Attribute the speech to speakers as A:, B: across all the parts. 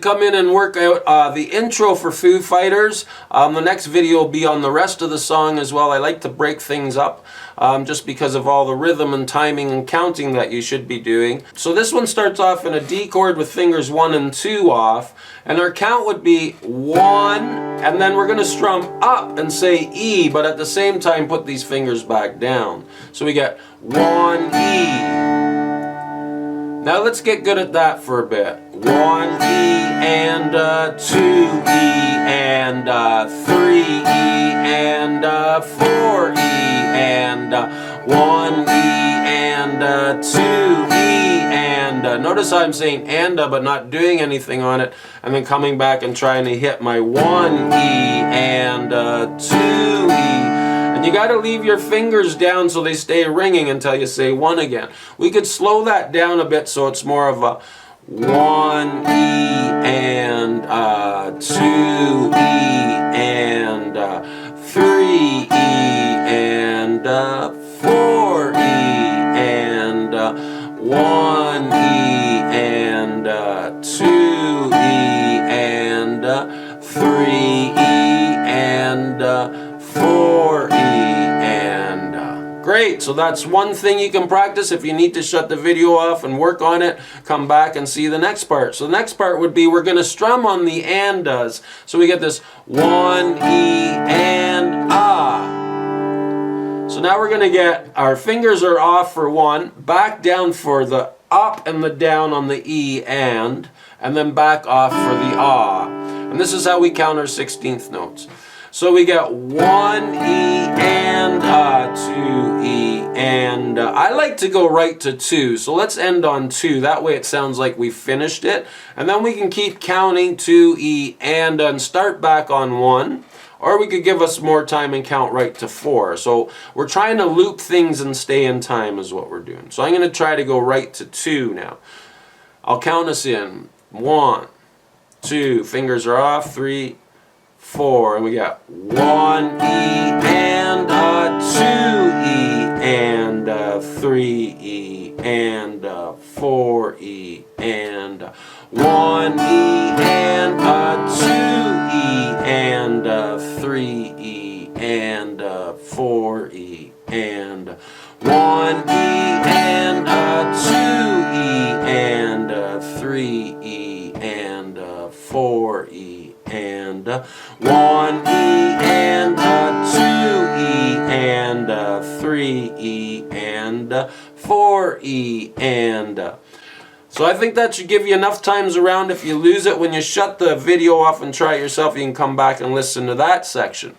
A: come in and work out the intro for Foo Fighters. The next video will be on the rest of the song as well. I like to break things up just because of all the rhythm and timing and counting that you should be doing. So this one starts off in a D chord with fingers 1 and 2 off, and our count would be 1, and then we're going to strum up and say E, but at the same time put these fingers back down. So we get 1 E. Now let's get good at that for a bit. 1 E and 2 E and 3 E and 4 E and 1 E and 2 E and notice how I'm saying and but not doing anything on it, and then coming back and trying to hit my 1 E and 2 E. And you got to leave your fingers down so they stay ringing until you say 1 again. We could slow that down a bit so it's more of a 1 E and 2 E and 3 E and 4 E and 1 E and 2 E and 3 E and 4 E and great. So that's one thing you can practice. If you need to shut the video off and work on it, come back and see the next part. So the next part would be we're going to strum on the and-does. So we get this 1 E and ah. So now we're going to get our fingers are off for 1, back down for the up and the down on the E and then back off for the ah. And this is how we count our 16th notes. So we get 1 E and 2 E and I like to go right to 2. So let's end on 2. That way it sounds like we finished it. And then we can keep counting 2 E and start back on 1. Or we could give us more time and count right to 4. So we're trying to loop things and stay in time is what we're doing. So I'm going to try to go right to 2 now. I'll count us in. 1, 2, fingers are off, 3, 4, and we got 1 E and 2 E and 3 E and 4 E and 1 E and 2 E and 3 E and 4 E and 1 E and 2 E and 3 E and 4 E and 1 E and 2 E and 3 E and 4 E and so I think that should give you enough times around. If you lose it when you shut the video off and try it yourself, you can come back and listen to that section.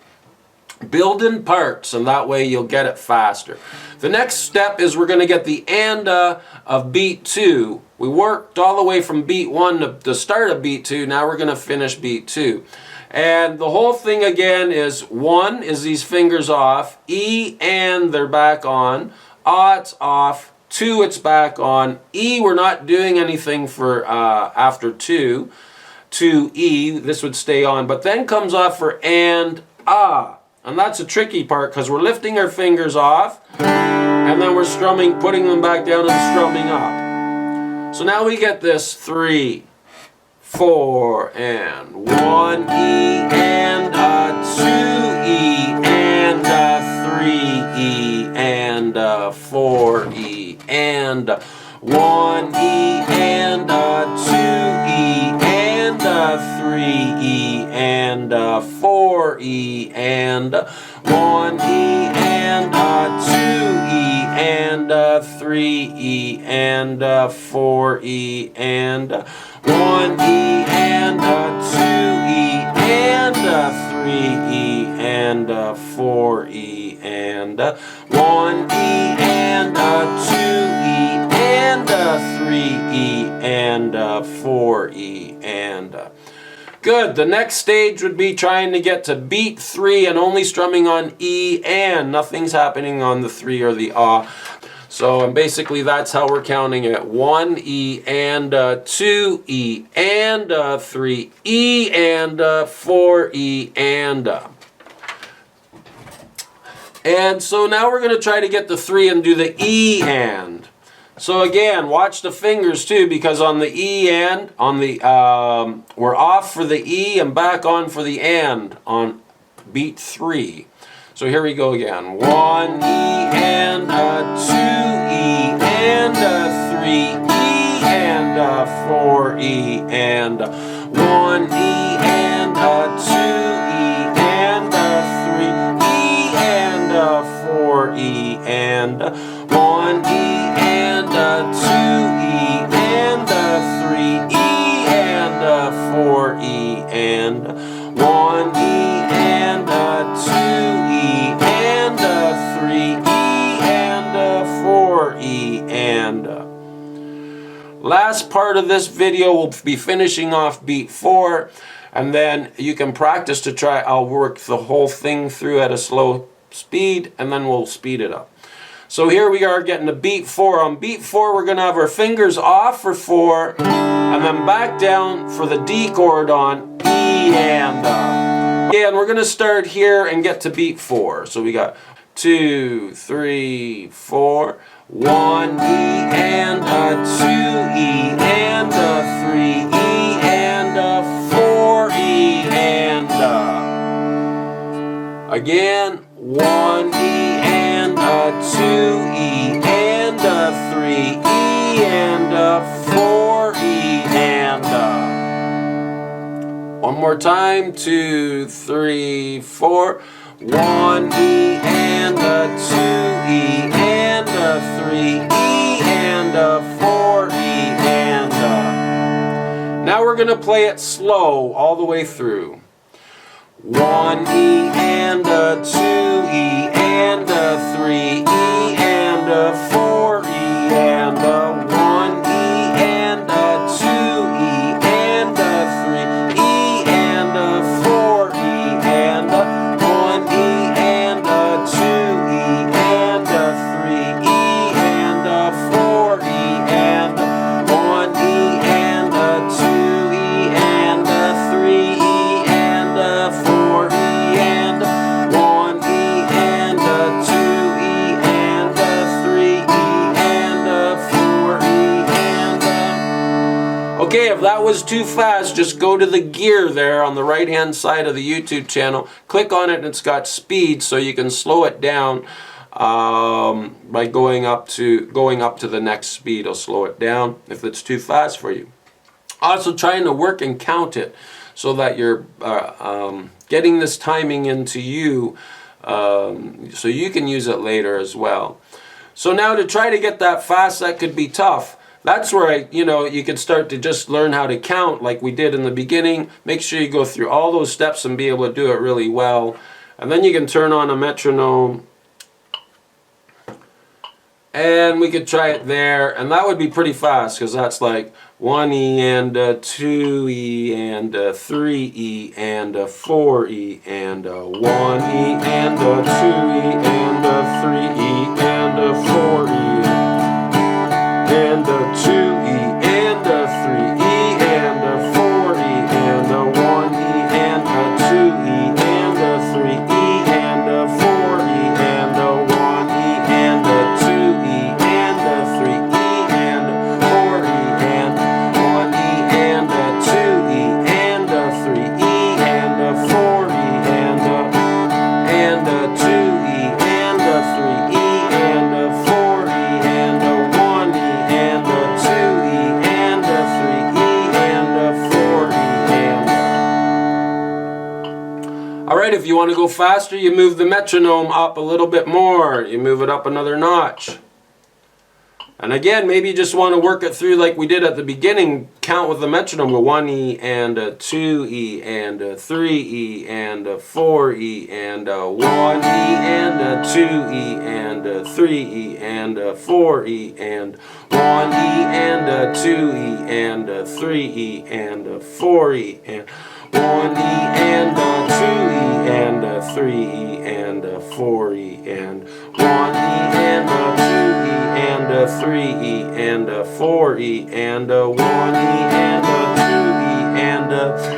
A: Build in parts, and that way you'll get it faster. The next step is we're going to get the and of beat 2. We worked all the way from beat 1 to the start of beat 2. Now we're going to finish beat 2. And the whole thing again is 1 is these fingers off, E and they're back on, ah it's off, 2 it's back on, E we're not doing anything for after 2, 2 E, this would stay on, but then comes off for and ah. And that's a tricky part because we're lifting our fingers off and then we're strumming, putting them back down and strumming up. So now we get this 3, 4, and 1 E and 2 E and 3 E and 4 E and 1 E and 2 E and 3 E and 4 E and 1 E and 2 E and 3 E and 4 E and 1 E and 2 E and 3 E and 4 E and 1 E and 2 E and 3 E and 4 E and good. The next stage would be trying to get to beat 3 and only strumming on E and nothing's happening on the 3 or the ah. So and basically that's how we're counting it. 1 E and 2 E and 3 E and 4 E and so now we're going to try to get the 3 and do the E and. So again, watch the fingers too, because on the E and on the we're off for the E and back on for the and on beat 3. So here we go again. 1 E and a 2 E and a 3 E and a 4 E and a 1 E and a 2 E and a 3 E and a 4 E and a 1 E and a 2 E and a 3 E and a 4 E and 1 E and a 2 E and a 3 E and a 4 E and last part of this video will be finishing off beat 4, and then you can practice to try. I'll work the whole thing through at a slow speed, and then we'll speed it up. So here we are getting to beat 4. On beat 4, we're going to have our fingers off for 4, and then back down for the D chord on E and Again, we're going to start here and get to beat 4. So we got 2, 3, 4. 1 E and a 2 E and a 3 E and a 4 E and again 1 E and a 2 E and a 3 E and a 4 E and one more time. 2, 3, 4. 1 E and a 2 E and a 3 E and a 4 E and now we're going to play it slow all the way through. 1 E and a 2 E and a 3 E and a 4 E and 1 E and a 2 E and a 3 E and a 4 E and 1 E and a 2 E and a 3 E and a 4 E and 1 E and a 2 E and a 3 E and a 4 E and 1 E and a 2 E and a 3 E and a 4 E and okay, if that was too fast, just go to the gear there on the right hand side of the YouTube channel, click on it, and it's got speed, so you can slow it down by going up to the next speed. I'll slow it down if it's too fast for you. Also trying to work and count it so that you're getting this timing into you so you can use it later as well. So now to try to get that fast, that could be tough. That's where you can start to just learn how to count like we did in the beginning. Make sure you go through all those steps and be able to do it really well. And then you can turn on a metronome. And we could try it there. And that would be pretty fast, because that's like 1 E and a 2 E and a 3 E and a 4 E and a 1 E and a 2 E and a 3 E and a 4 E and a 2 E and a 3 E and a 4 E and a 1 E and a 2 E and a 3 E and a 4 E and a 1 E and a 2 E and a 3 E and a 4 E and 1 E and a 2 E and a 3 E and a 4 E and a 2 E and a 3 E and a 4 E and a 1 E and a 2 E and a 3 E and a 4 E and Alright, if you want to go faster, you move the metronome up a little bit more. You move it up another notch. And again, maybe you just want to work it through like we did at the beginning. Count with the metronome. Go 1 E and a 2 E and a 3 E and a 4 E and a 1 E and a 2 E and a 3 E and a 4 E and 1 E and a 2 E and a 3 E and a 4 E and 1 E and a 2 E and a 3 E and a 4 E and 1 E and a 2 E and a 3 E and a 4 E and a 1 E and a 2 E and a 3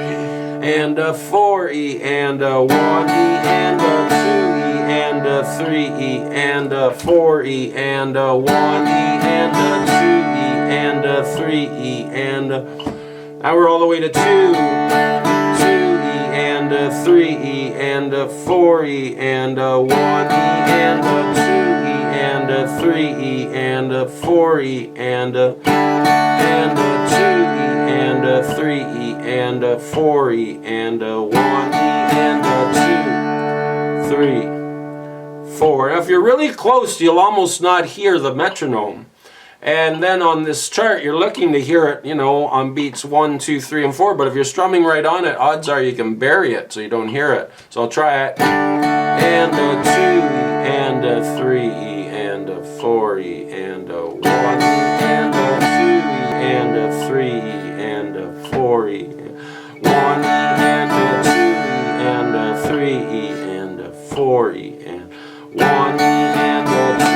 A: and a 4 E and a 1 E and a 2 E and a 3E and a 4E and a 1E and a 2E and a 3E and a, now we're all the way to 2E and a 3E and a 4E and a 1E and a 2E and a 3E and a 4E and a 2E and a 3E and a 4E and a 1E and a 2, 3, 4. Now if you're really close, you'll almost not hear the metronome. And then on this chart, you're looking to hear it, you know, on beats 1, 2, 3, and 4. But if you're strumming right on it, odds are you can bury it so you don't hear it. So I'll try it. And a 2E and a 3E and a 4E and a 1E and a 2E and a 3E and a 4E. 1E and a 2E and a 3E and a 4E and 1E and a 2E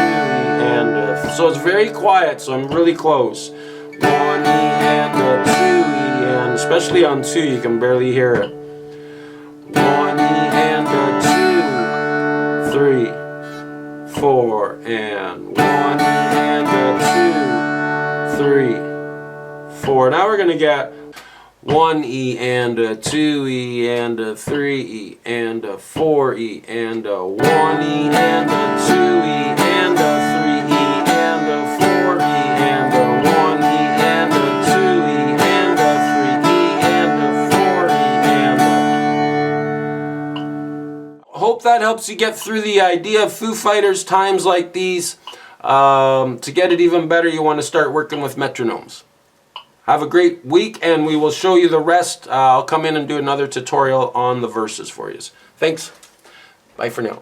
A: and a, so it's very quiet, so I'm really close. 1E and a 2E and especially on 2 you can barely hear it. 1E and a 2, 3, 4 and 1E and a 2, 3, 4. Now we're going to get 1E and a 2E and a 3E and a 4E and a 1E and a 2E and a 3E and a 4E and a 1E and a 2E and a 3E and a 4E and a... Hope that helps you get through the idea of Foo Fighters times like these. To get it even better, you want to start working with metronomes. Have a great week, and we will show you the rest. I'll come in and do another tutorial on the verses for you. Thanks. Bye for now.